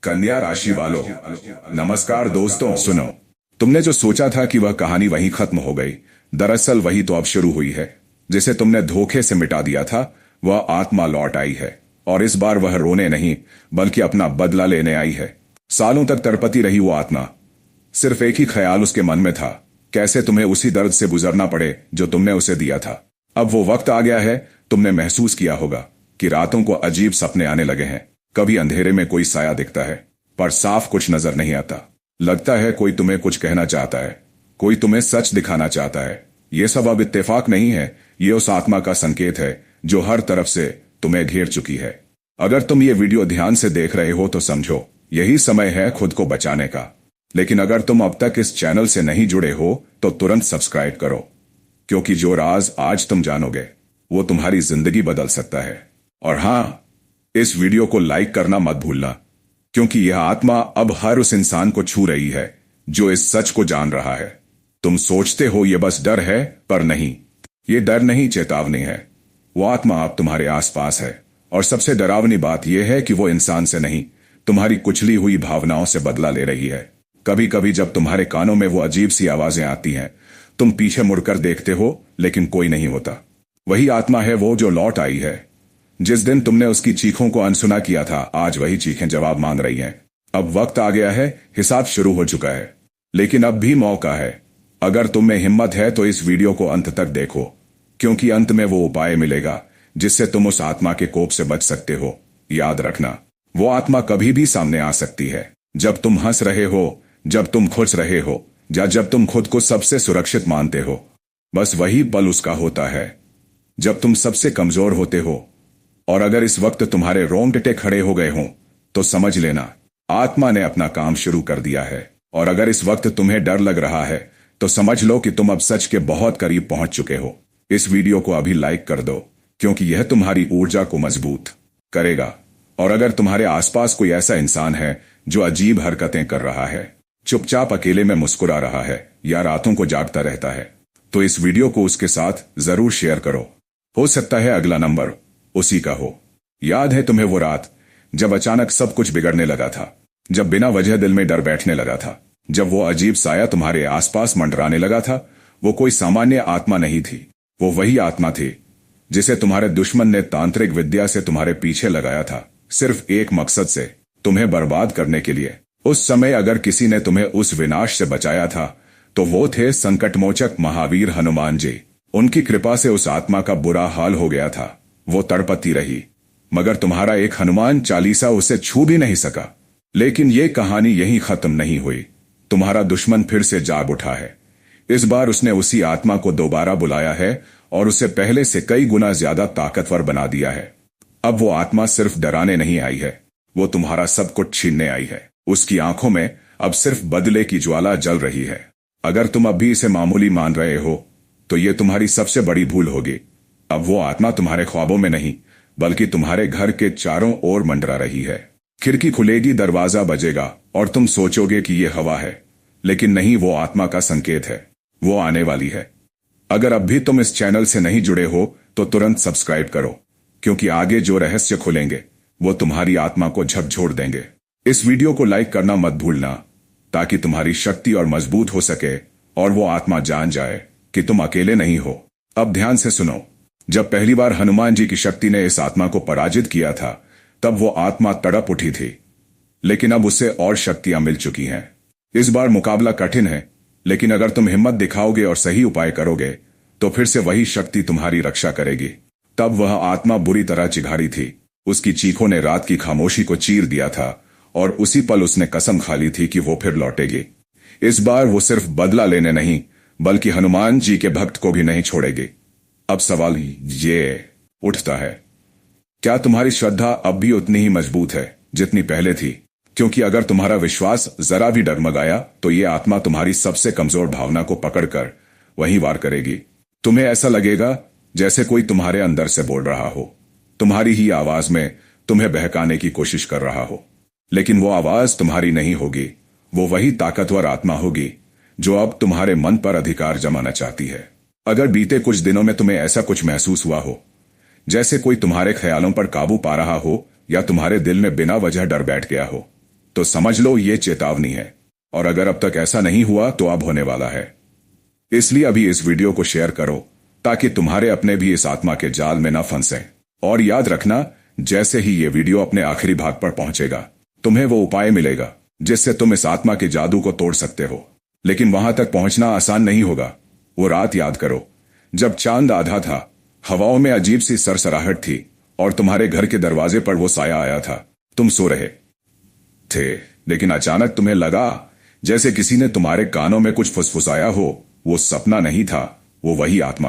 कन्या राशि वालों, नमस्कार दोस्तों। सुनो, तुमने जो सोचा था कि वह कहानी वहीं खत्म हो गई, दरअसल वही तो अब शुरू हुई है। जिसे तुमने धोखे से मिटा दिया था, वह आत्मा लौट आई है। और इस बार वह रोने नहीं, बल्कि अपना बदला लेने आई है। सालों तक तड़पती रही वो आत्मा, सिर्फ एक ही ख्याल उसके मन में था, कैसे तुम्हें उसी दर्द से गुजरना पड़े जो तुमने उसे दिया था। अब वो वक्त आ गया है। तुमने महसूस किया होगा कि रातों को अजीब सपने आने लगे हैं। कभी अंधेरे में कोई साया दिखता है, पर साफ कुछ नजर नहीं आता। लगता है कोई तुम्हें कुछ कहना चाहता है, कोई तुम्हें सच दिखाना चाहता है। ये सब अब इत्तेफाक नहीं है, ये उस आत्मा का संकेत है जो हर तरफ से तुम्हें घेर चुकी है। अगर तुम ये वीडियो ध्यान से देख रहे हो तो समझो, यही समय है खुद को बचाने का। लेकिन अगर तुम अब तक इस चैनल से नहीं जुड़े हो तो तुरंत सब्सक्राइब करो, क्योंकि जो राज आज तुम जानोगे वो तुम्हारी जिंदगी बदल सकता है। और हाँ, इस वीडियो को लाइक करना मत भूलना, क्योंकि यह आत्मा अब हर उस इंसान को छू रही है जो इस सच को जान रहा है। तुम सोचते हो ये बस डर है, पर नहीं, ये डर नहीं, चेतावनी है। वो आत्मा अब तुम्हारे आसपास है, और सबसे डरावनी बात यह है कि वो इंसान से नहीं, तुम्हारी कुचली हुई भावनाओं से बदला ले रही है। कभी कभी जब तुम्हारे कानों में वो अजीब सी आवाजें आती हैं, तुम पीछे मुड़कर देखते हो, लेकिन कोई नहीं होता। वही आत्मा है वो जो लौट आई है। जिस दिन तुमने उसकी चीखों को अनसुना किया था, आज वही चीखें जवाब मांग रही हैं। अब वक्त आ गया है, हिसाब शुरू हो चुका है। लेकिन अब भी मौका है। अगर तुम में हिम्मत है तो इस वीडियो को अंत तक देखो, क्योंकि अंत में वो उपाय मिलेगा जिससे तुम उस आत्मा के कोप से बच सकते हो। याद रखना, वो आत्मा कभी भी सामने आ सकती है, जब तुम हंस रहे हो, जब तुम खुश रहे हो, या जब तुम खुद को सबसे सुरक्षित मानते हो। बस वही पल उसका होता है जब तुम सबसे कमजोर होते हो। और अगर इस वक्त तुम्हारे रोंगटे खड़े हो गए हों, तो समझ लेना आत्मा ने अपना काम शुरू कर दिया है। और अगर इस वक्त तुम्हें डर लग रहा है, तो समझ लो कि तुम अब सच के बहुत करीब पहुंच चुके हो। इस वीडियो को अभी लाइक कर दो, क्योंकि यह तुम्हारी ऊर्जा को मजबूत करेगा। और अगर तुम्हारे आसपास कोई ऐसा इंसान है जो अजीब हरकतें कर रहा है, चुपचाप अकेले में मुस्कुरा रहा है, या रातों को जागता रहता है, तो इस वीडियो को उसके साथ जरूर शेयर करो। हो सकता है अगला नंबर उसी का हो। याद है तुम्हें वो रात जब अचानक सब कुछ बिगड़ने लगा था, जब बिना वजह दिल में डर बैठने लगा था, जब वो अजीब साया तुम्हारे आसपास मंडराने लगा था? वो कोई सामान्य आत्मा नहीं थी, वो वही आत्मा थी जिसे तुम्हारे दुश्मन ने तांत्रिक विद्या से तुम्हारे पीछे लगाया था, सिर्फ एक मकसद से, तुम्हें बर्बाद करने के लिए। उस समय अगर किसी ने तुम्हें उस विनाश से बचाया था, तो वो थे संकटमोचक महावीर हनुमान जी। उनकी कृपा से उस आत्मा का बुरा हाल हो गया था। वो तड़पती रही, मगर तुम्हारा एक हनुमान चालीसा उसे छू भी नहीं सका। लेकिन ये कहानी यहीं खत्म नहीं हुई। तुम्हारा दुश्मन फिर से जाग उठा है। इस बार उसने उसी आत्मा को दोबारा बुलाया है, और उसे पहले से कई गुना ज्यादा ताकतवर बना दिया है। अब वो आत्मा सिर्फ डराने नहीं आई है, वो तुम्हारा सब कुछ छीनने आई है। उसकी आंखों में अब सिर्फ बदले की ज्वाला जल रही है। अगर तुम अब भी इसे मामूली मान रहे हो, तो ये तुम्हारी सबसे बड़ी भूल होगी। अब वो आत्मा तुम्हारे ख्वाबों में नहीं, बल्कि तुम्हारे घर के चारों ओर मंडरा रही है। खिड़की खुलेगी, दरवाजा बजेगा, और तुम सोचोगे कि ये हवा है, लेकिन नहीं, वो आत्मा का संकेत है। वो आने वाली है। अगर अब भी तुम इस चैनल से नहीं जुड़े हो तो तुरंत सब्सक्राइब करो, क्योंकि आगे जो रहस्य खुलेंगे वो तुम्हारी आत्मा को झकझोर देंगे। इस वीडियो को लाइक करना मत भूलना, ताकि तुम्हारी शक्ति और मजबूत हो सके, और वो आत्मा जान जाए कि तुम अकेले नहीं हो। अब ध्यान से सुनो, जब पहली बार हनुमान जी की शक्ति ने इस आत्मा को पराजित किया था, तब वो आत्मा तड़प उठी थी। लेकिन अब उसे और शक्तियां मिल चुकी हैं। इस बार मुकाबला कठिन है, लेकिन अगर तुम हिम्मत दिखाओगे और सही उपाय करोगे, तो फिर से वही शक्ति तुम्हारी रक्षा करेगी। तब वह आत्मा बुरी तरह चिघाड़ी थी। उसकी चीखों ने रात की खामोशी को चीर दिया था, और उसी पल उसने कसम खा ली थी कि वो फिर लौटेगी। इस बार वो सिर्फ बदला लेने नहीं, बल्कि हनुमान जी के भक्त को भी नहीं छोड़ेगी। अब सवाल ये उठता है, क्या तुम्हारी श्रद्धा अब भी उतनी ही मजबूत है जितनी पहले थी? क्योंकि अगर तुम्हारा विश्वास जरा भी डगमगाया, तो ये आत्मा तुम्हारी सबसे कमजोर भावना को पकड़कर वहीं वार करेगी। तुम्हें ऐसा लगेगा जैसे कोई तुम्हारे अंदर से बोल रहा हो, तुम्हारी ही आवाज में तुम्हें बहकाने की कोशिश कर रहा हो। लेकिन वो आवाज तुम्हारी नहीं होगी, वो वही ताकतवर आत्मा होगी जो अब तुम्हारे मन पर अधिकार जमाना चाहती है। अगर बीते कुछ दिनों में तुम्हें ऐसा कुछ महसूस हुआ हो, जैसे कोई तुम्हारे ख्यालों पर काबू पा रहा हो, या तुम्हारे दिल में बिना वजह डर बैठ गया हो, तो समझ लो ये चेतावनी है। और अगर अब तक ऐसा नहीं हुआ तो अब होने वाला है। इसलिए अभी इस वीडियो को शेयर करो ताकि तुम्हारे अपने भी इस आत्मा के जाल में न फंसे। और याद रखना, जैसे ही ये वीडियो अपने आखिरी भाग पर पहुंचेगा, तुम्हें वो उपाय मिलेगा जिससे तुम इस आत्मा के जादू को तोड़ सकते हो। लेकिन वहां तक पहुंचना आसान नहीं होगा। वो रात याद करो जब चांद आधा था, हवाओं में अजीब सी सरसराहट थी और तुम्हारे घर के दरवाजे पर वो साया आया था। तुम सो रहे थे, लेकिन अचानक तुम्हें लगा जैसे किसी ने तुम्हारे कानों में कुछ फुसफुसाया हो। वो सपना नहीं था, वो वही आत्मा